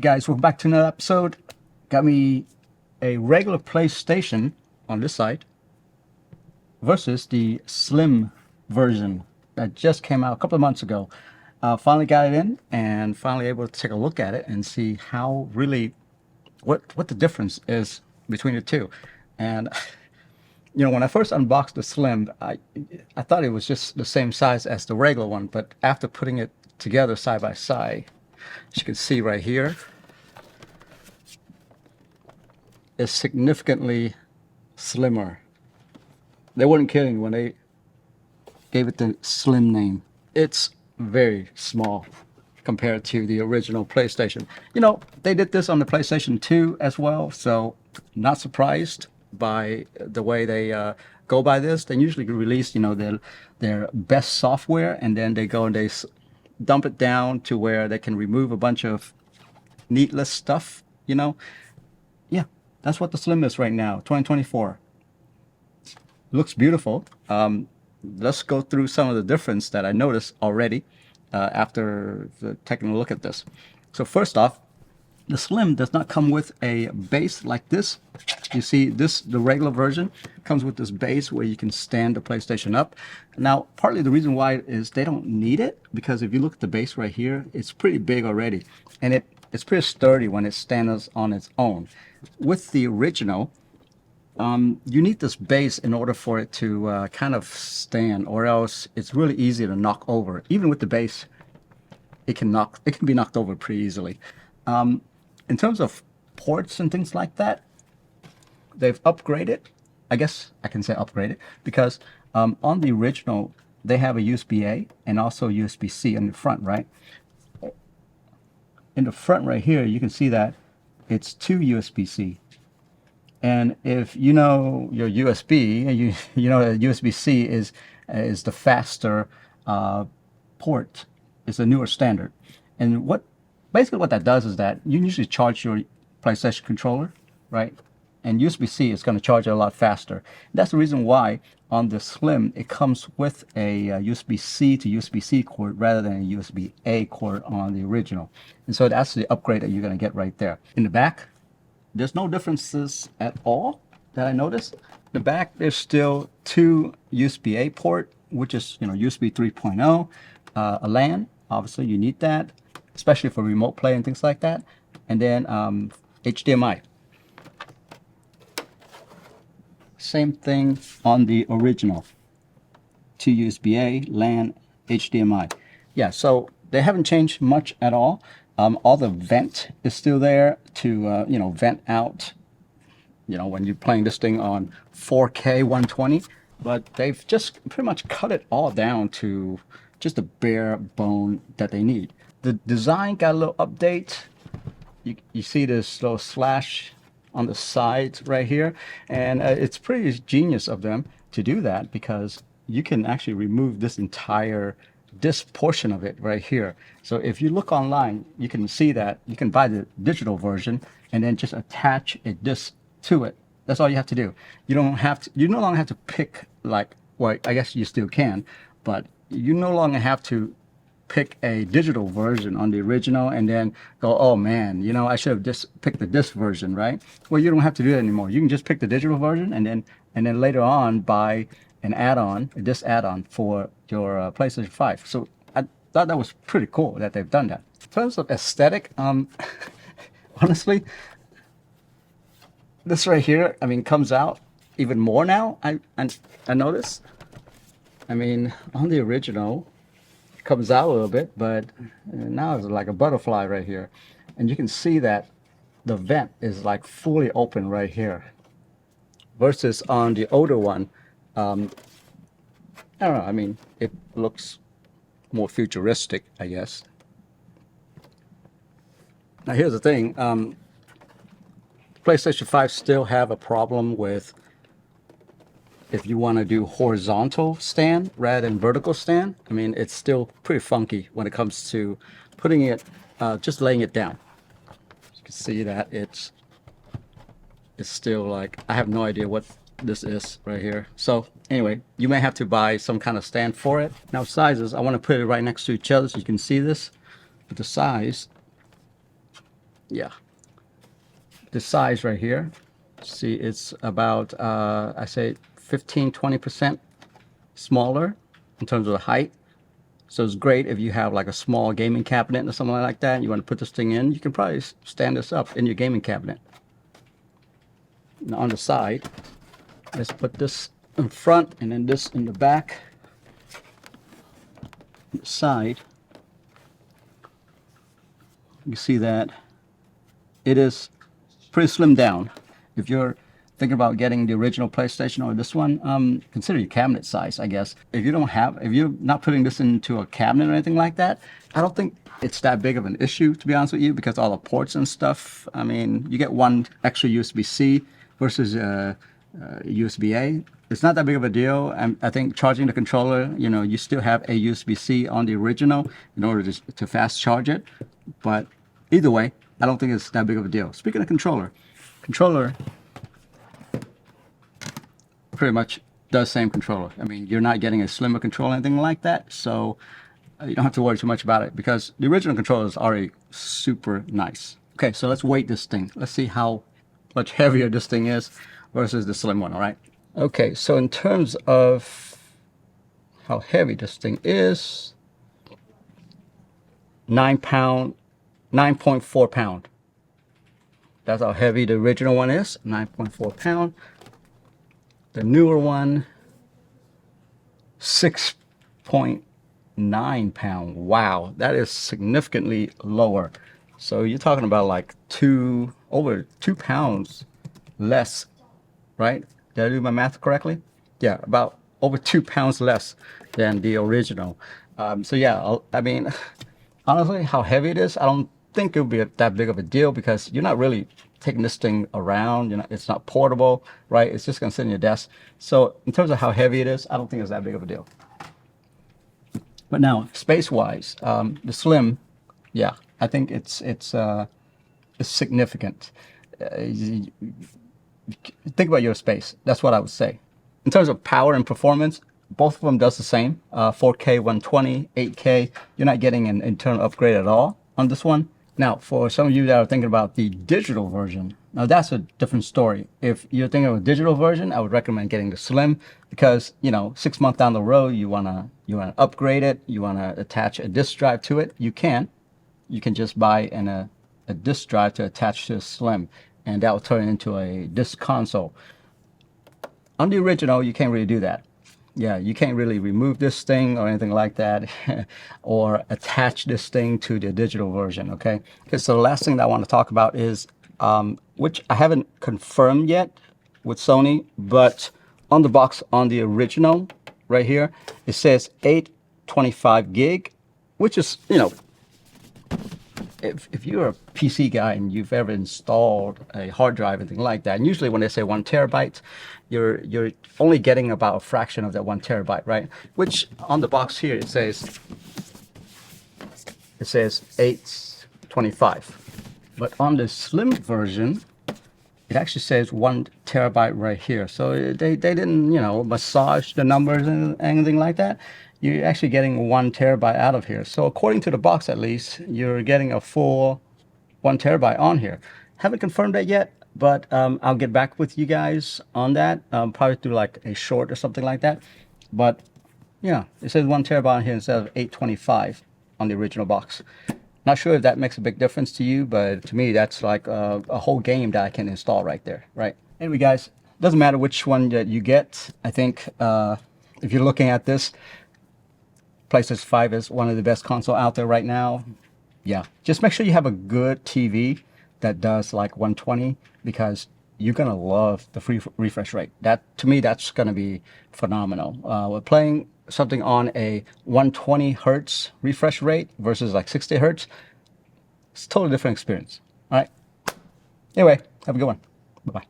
Guys, welcome back to another episode. Got me a regular PlayStation on this side versus the slim version that just came out a couple of months ago. Finally got it in and finally able to take a look at it and see how really what the difference is between the two. And when I first unboxed the slim, I thought it was just the same size as the regular one, but after putting it together side by side, as you can see right here, is significantly slimmer. They weren't kidding when they gave it the slim name. It's very small compared to the original PlayStation. They did this on the PlayStation 2 as well, so not surprised by the way they go by this. They usually release, their best software, and then they go and they dump it down to where they can remove a bunch of needless stuff, Yeah, that's what the Slim is right now, 2024. Looks beautiful. Let's go through some of the difference that I noticed already after taking a look at this. So first off, the Slim does not come with a base like this. You see this, the regular version comes with this base where you can stand the PlayStation up. Now, partly the reason why is they don't need it, because if you look at the base right here, it's pretty big already. And it's pretty sturdy when it stands on its own. With the original, you need this base in order for it to kind of stand, or else it's really easy to knock over. Even with the base, it can be knocked over pretty easily. In terms of ports and things like that, they've upgraded. I guess I can say upgraded because on the original, they have a USB-A and also USB-C in the front, right? In the front right here, you can see that it's two USB-C. And if you know your USB, you know that USB-C is the faster port. It's a newer standard. And basically what that does is that you usually charge your PlayStation controller, right? And USB-C is going to charge it a lot faster. That's the reason why on the Slim it comes with a USB-C to USB-C cord rather than a USB-A cord on the original. And so that's the upgrade that you're going to get right there. In the back, there's no differences at all that I noticed. The back, there's still two USB-A port, which is USB 3.0, a LAN. Obviously, you need that, especially for remote play and things like that. And then HDMI. Same thing on the original. Two USB-A, LAN, HDMI. Yeah, so they haven't changed much at all. All the vent is still there to vent out when you're playing this thing on 4K 120, but they've just pretty much cut it all down to just the bare bone that they need. The design got a little update. You see this little slash on the sides right here, and it's pretty genius of them to do that, because you can actually remove this portion of it right here. So if you look online, you can see that you can buy the digital version and then just attach a disc to it. That's all you have to do. You no longer have to pick, well, I guess you still can, but you no longer have to pick a digital version on the original and then go, oh man, I should have just picked the disc version, right? Well, you don't have to do that anymore. You can just pick the digital version and then later on buy an add-on, a disc add-on for your PlayStation 5. So I thought that was pretty cool that they've done that. In terms of aesthetic, honestly, this right here, comes out even more now. I noticed. On the original, it comes out a little bit, but now it's like a butterfly right here. And you can see that the vent is like fully open right here. Versus on the older one, I don't know, it looks more futuristic, I guess. Now here's the thing, PlayStation 5 still have a problem with, if you want to do horizontal stand rather than vertical stand, it's still pretty funky when it comes to putting it, just laying it down. You can see that it's still like, I have no idea what this is right here. So anyway, you may have to buy some kind of stand for it. Now sizes, I want to put it right next to each other so you can see this. But the size Yeah. The size right here, see, it's about, I say 15-20% smaller in terms of the height. So it's great if you have like a small gaming cabinet or something like that. You want to put this thing in, you can probably stand this up in your gaming cabinet. Now on the side, let's put this in front and then this in the back. On the side, you see that it is pretty slimmed down. If you're thinking about getting the original PlayStation or this one, consider your cabinet size, I guess. If you're not putting this into a cabinet or anything like that, I don't think it's that big of an issue, to be honest with you, because all the ports and stuff, I mean, you get one extra USB-C versus USB-A. It's not that big of a deal. I think charging the controller, you still have a USB-C on the original in order to fast charge it. But either way, I don't think it's that big of a deal. Speaking of controller pretty much does same controller. I mean, you're not getting a slimmer controller or anything like that, so you don't have to worry too much about it because the original controller is already super nice. Okay, so let's weight this thing. Let's see how much heavier this thing is versus the slim one, all right? Okay, so in terms of how heavy this thing is, 9.4 pound. That's how heavy the original one is, 9.4 pound. The newer one, 6.9 pound. Wow, that is significantly lower. So you're talking about like over 2 pounds less, right? Did I do my math correctly? Yeah, about over 2 pounds less than the original. So yeah, I mean, honestly, how heavy it is, I don't think it would be that big of a deal because you're not really taking this thing around. It's not portable, right? It's just gonna sit in your desk. So in terms of how heavy it is, I don't think it's that big of a deal. But now, space-wise, the slim, yeah, I think it's significant. Think about your space. That's what I would say. In terms of power and performance, both of them does the same. 4K 120, 8K. You're not getting an internal upgrade at all on this one. Now, for some of you that are thinking about the digital version, now that's a different story. If you're thinking of a digital version, I would recommend getting the slim because 6 months down the road, you wanna upgrade it. You wanna attach a disk drive to it. You can just buy a disk drive to attach to a slim, and that will turn it into a disk console. On the original, you can't really do that. Yeah, you can't really remove this thing or anything like that or attach this thing to the digital version, okay? Okay, so the last thing that I want to talk about is, which I haven't confirmed yet with Sony, but on the box on the original right here, it says 825 gig, which is, if you're a PC guy and you've ever installed a hard drive, anything like that, and usually when they say 1 terabyte, you're only getting about a fraction of that 1 terabyte, right? Which on the box here it says 825, but on the slim version it actually says 1 terabyte right here. So they didn't massage the numbers and anything like that. You're actually getting 1 terabyte out of here. So according to the box, at least, you're getting a full 1 terabyte on here. Haven't confirmed that yet, but I'll get back with you guys on that. Probably through like a short or something like that. But yeah, it says 1 terabyte on here instead of 825 on the original box. Not sure if that makes a big difference to you, but to me, that's like a whole game that I can install right there, right? Anyway, guys, doesn't matter which one that you get. I think if you're looking at this, PlayStation 5 is one of the best console out there right now. Yeah, just make sure you have a good TV that does like 120 because you're gonna love the free refresh rate. That, to me, that's gonna be phenomenal. We're playing something on a 120 hertz refresh rate versus like 60 hertz. It's a totally different experience. All right. Anyway, have a good one. Bye-bye.